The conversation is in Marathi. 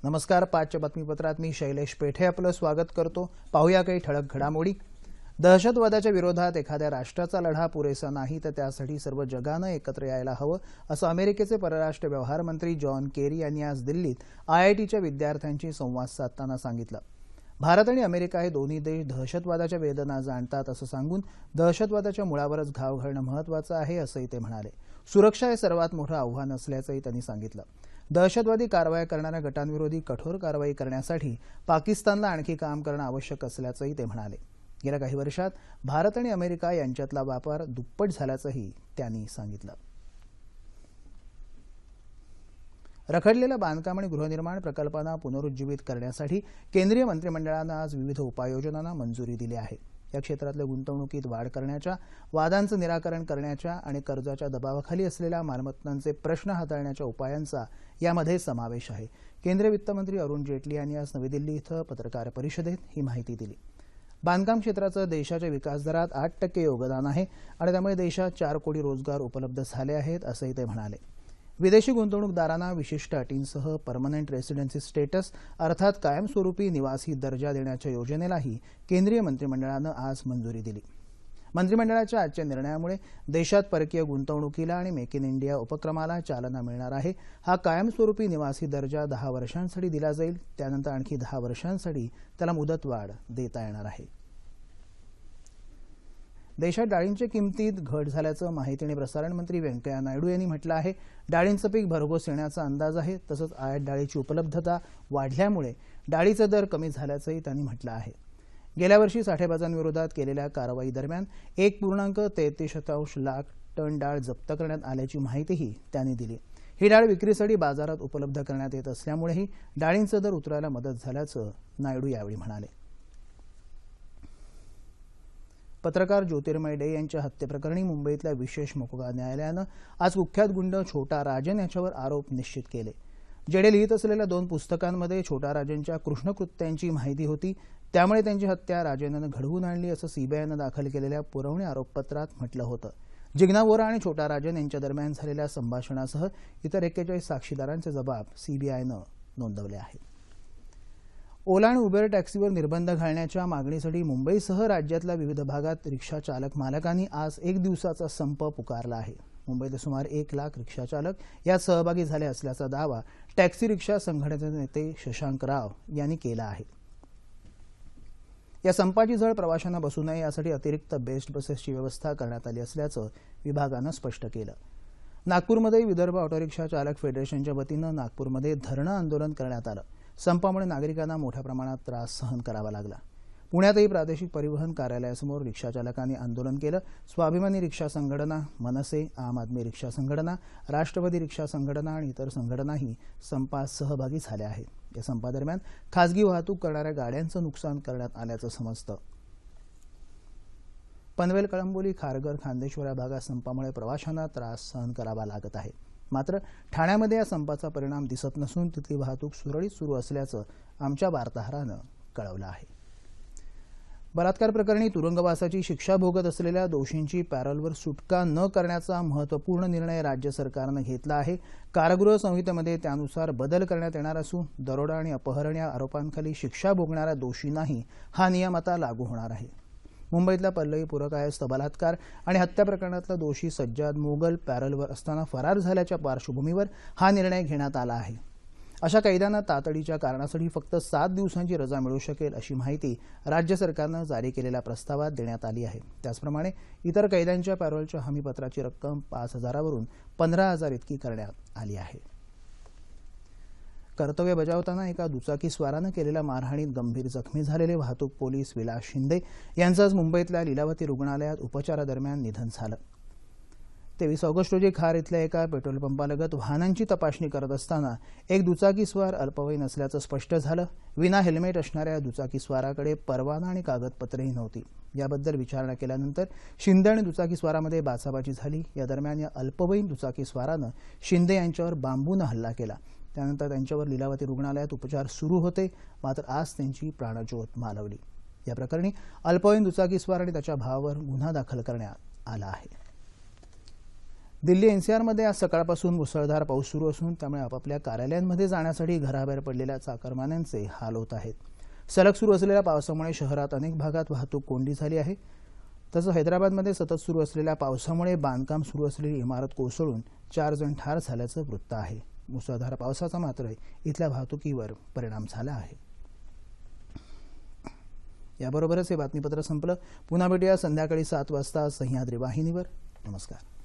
नमस्कार. 5च्या बातमीपत्रात मी शैलेश पेठे आपलं स्वागत करतो. पाहूया काही ठळक घडामोडी. दहशतवादाच्या विरोधात एखाद्या राष्ट्राचा लढा पुरेसा नाही, तर त्यासाठी सर्व जगानं एकत्र यायला हवं, असं अमेरिकेचे परराष्ट्र व्यवहार मंत्री जॉन केरी यांनी आज दिल्लीत IITच्या विद्यार्थ्यांशी संवाद साधताना सांगितलं. भारत आणि अमेरिका हे दोन्ही देश दहशतवादाच्या वेदना जाणतात असं सांगून दहशतवादाच्या मुळावरच घाव घालणं महत्त्वाचं आहे असंही ते म्हणाले. सुरक्षा हे सर्वात मोठं आव्हान असल्याचंही त्यांनी सांगितलं. दहशतवादी कारवाया करणाऱ्या गटांविरोधी कठोर कारवाई करण्यासाठी पाकिस्तानला आणखी काम करणं आवश्यक असल्याचंही ते म्हणाले. गेल्या काही वर्षात भारत आणि अमेरिका यांच्यातला व्यापार दुप्पट झाल्याचंही त्यांनी सांगितलं. रखडलेल्या बांधकाम आणि गृहनिर्माण प्रकल्पांना पुनरुज्जीवित करण्यासाठी केंद्रीय मंत्रिमंडळानं आज विविध उपाययोजनांना मंजुरी दिली आहे. या क्षेत्रातल्या गुंतवणुकीत वाढ करण्याच्या, वादांचं निराकरण करण्याच्या आणि कर्जाच्या दबावाखाली असलेल्या मालमत्तांचे प्रश्न हाताळण्याच्या उपायांचा यामध्ये समावेश आहे. केंद्रीय वित्तमंत्री अरुण जेटली यांनी आज नवी दिल्ली इथं पत्रकार परिषदेत ही माहिती दिली. बांधकाम क्षेत्राचं देशाच्या विकासदरात 8% योगदान आहे आणि त्यामुळे देशात 4 कोटी रोजगार उपलब्ध झाले आहेत असंही ते म्हणाले. विदेशी गुंतवणूकदारांना विशिष्ट अटींसह परमनंट रेसिडेन्सी स्टेटस अर्थात कायमस्वरूपी निवासी दर्जा देण्याच्या योजनेलाही केंद्रीय मंत्रिमंडळानं आज मंजुरी दिली. मंत्रिमंडळाच्या आजच्या निर्णयामुळे देशात परकीय गुंतवणुकीला आणि मेक इन इंडिया उपक्रमाला चालना मिळणार आहे. हा कायमस्वरूपी निवासी दर्जा 10 वर्षांसाठी दिला जाईल. त्यानंतर आणखी 10 वर्षांसाठी त्याला मुदतवाढ देता येणार आहे. देशात डाळींच्या किमतीत घट झाल्याचं माहिती आणि प्रसारण मंत्री व्यंकय्या नायडू यांनी म्हटलं आहे. डाळींचं पीक भरघोस येण्याचा अंदाज आहे. तसंच आयात डाळीची उपलब्धता वाढल्यामुळे डाळीचा दर कमी झाल्याचंही त्यांनी म्हटलं आहे. गेल्या वर्षी साठेबाजांविरोधात केलेल्या कारवाई दरम्यान 1.33 लाख टन डाळ जप्त करण्यात आल्याची माहितीही त्यांनी दिली. ही डाळ विक्रीसाठी बाजारात उपलब्ध करण्यात येत असल्यामुळेही डाळींचा दर उतरायला मदत झाल्याचं नायडू यावेळी म्हणाले. पत्रकार ज्योतिर्मय डे यांच्या हत्येप्रकरणी मुंबईतल्या विशेष मोकोका न्यायालयानं आज कुख्यात गुंड छोटा राजन याच्यावर आरोप निश्चित केले. जेडे लिहित असलेल्या 2 पुस्तकांमध्ये छोटा राजनच्या कृष्णकृत्यांची माहिती होती. त्यामुळे त्यांची हत्या राजेंनं घडवून आणली असं सीबीआयनं दाखल केलेल्या पुरवणी आरोपपत्रात म्हटलं होतं. जिग्ना बोरा आणि छोटा राजन यांच्या दरम्यान झालेल्या संभाषणासह इतर 41 साक्षीदारांचे जबाब सीबीआयनं नोंदवले आहेत. ओला आणि उबेर टॅक्सीवर निर्बंध घालण्याच्या मागणीसाठी मुंबईसह राज्यातल्या विविध भागात रिक्षा चालक मालकांनी आज 1 दिवसाचा संप पुकारला आहे. मुंबईत सुमारे 1 लाख रिक्षा चालक यात सहभागी झाले असल्याचा दावा टॅक्सी रिक्षा संघटनेचे नेते शशांक राव यांनी केला आहे. या संपाची झळ प्रवाशांना बसू नये यासाठी अतिरिक्त बेस्ट बसेसची व्यवस्था करण्यात आली असल्याचं विभागानं स्पष्ट केलं. नागपूरमध्ये विदर्भ ऑटो रिक्षा चालक फेडरेशनच्या वतीनं नागपूरमध्ये धरणं आंदोलन करण्यात आलं. संपामुळे नागरिकांना मोठ्या प्रमाणात त्रास सहन करावा लागला. पुण्यातही प्रादेशिक परिवहन कार्यालयासमोर रिक्षा चालकांनी आंदोलन केलं. स्वाभिमानी रिक्षा संघटना, मनसे, आम आदमी रिक्षा संघटना, राष्ट्रवादी रिक्षा संघटना आणि इतर संघटनाही संपात सहभागी झाल्या आहेत. या संपादरम्यान खासगी वाहतूक करणाऱ्या गाड्यांचं नुकसान करण्यात आल्याचं समजतं. पनवेल, कळंबोली, खारघर, खांदेश्वर या भागात संपामुळे प्रवाशांना त्रास सहन करावा लागत आहे. मात्र ठाण्यामध्ये या संपाचा परिणाम दिसत नसून तिथली वाहतूक सुरळीत सुरू असल्याचं आमच्या वार्ताहरानं कळवलं आहे. बलात्कार प्रकरणी तुरुंगवासाची शिक्षा भोगत असलेल्या दोषींची पॅरोलवर सुटका न करण्याचा महत्त्वपूर्ण निर्णय राज्य सरकारनं घेतला आहे. कारागृह संहितेमध्ये त्यानुसार बदल करण्यात येणार असून दरोडा आणि अपहरण या आरोपांखाली शिक्षा भोगणाऱ्या दोषींनाही हा नियम आता लागू होणार आहे. मुंबईतल्या पल्लवी पुरकायस्थ बलात्कार आणि हत्या प्रकरणातला दोषी सज्जाद मोगल पॅरोलवर असताना फरार झाल्याच्या पार्श्वभूमीवर हा निर्णय घेण्यात आला आहे. अशा कैद्यांना तातडीच्या कारणासाठी फक्त 7 दिवसांची रजा मिळू शकेल अशी माहिती राज्य सरकारनं जारी केलेल्या प्रस्तावात देण्यात आली आहे. त्याचप्रमाणे इतर कैद्यांच्या पॅरोलच्या हमीपत्राची रक्कम 5,000 वरून 15,000 इतकी करण्यात आली आहे. कर्तव्य बजावताना एका दुचाकीस्वारानं केलेल्या मारहाणीत गंभीर जखमी झालेले वाहतूक पोलीस विलास शिंदे यांचं आज मुंबईतल्या लीलावती रुग्णालयात उपचारादरम्यान निधन झालं. 23 ऑगस्ट रोजी खार इथल्या एका पेट्रोल पंपालगत वाहनांची तपासणी करत असताना एक दुचाकीस्वार अल्पवयीन असल्याचं स्पष्ट झालं. विना हेल्मेट असणाऱ्या दुचाकीस्वाराकडे परवाना आणि कागदपत्रेही नव्हती. याबद्दल विचारणा केल्यानंतर शिंदे आणि दुचाकीस्वारामध्ये बाचाबाची झाली. या दरम्यान या अल्पवयीन दुचाकीस्वारानं शिंदे यांच्यावर बांबूनं हल्ला केला. त्यानंतर त्यांच्यावर लीलावती रुग्णालयात उपचार सुरू होते. मात्र आज त्यांची प्राणज्योत मालवली. या प्रकरणी अल्पवयीन दुचाकीस्वार आणि त्याच्या भावावर गुन्हा दाखल करण्यात आला आहे. दिल्ली एनसीआरमध्ये आज सकाळपासून मुसळधार पाऊस सुरू असून त्यामुळे आपापल्या कार्यालयांमध्ये जाण्यासाठी घराबाहेर पडलेल्या चाकरमान्यांचे हाल होत आहेत. सलग सुरू असलेल्या पावसामुळे शहरात अनेक भागात वाहतूक कोंडी झाली आहे. तसंच हैदराबादमध्ये सतत सुरू असलेल्या पावसामुळे बांधकाम सुरू असलेली इमारत कोसळून 4 जण ठार झाल्याचं वृत्त आहे. मुसळधार पावसाचा मात्र इथल्या वाहतुकीवर परिणाम झाला आहे. याबरोबरच हे बातमीपत्र संपलं. पुन्हा भेटूया संध्याकाळी 7 वाजता सह्याद्री वाहिनीवर. नमस्कार.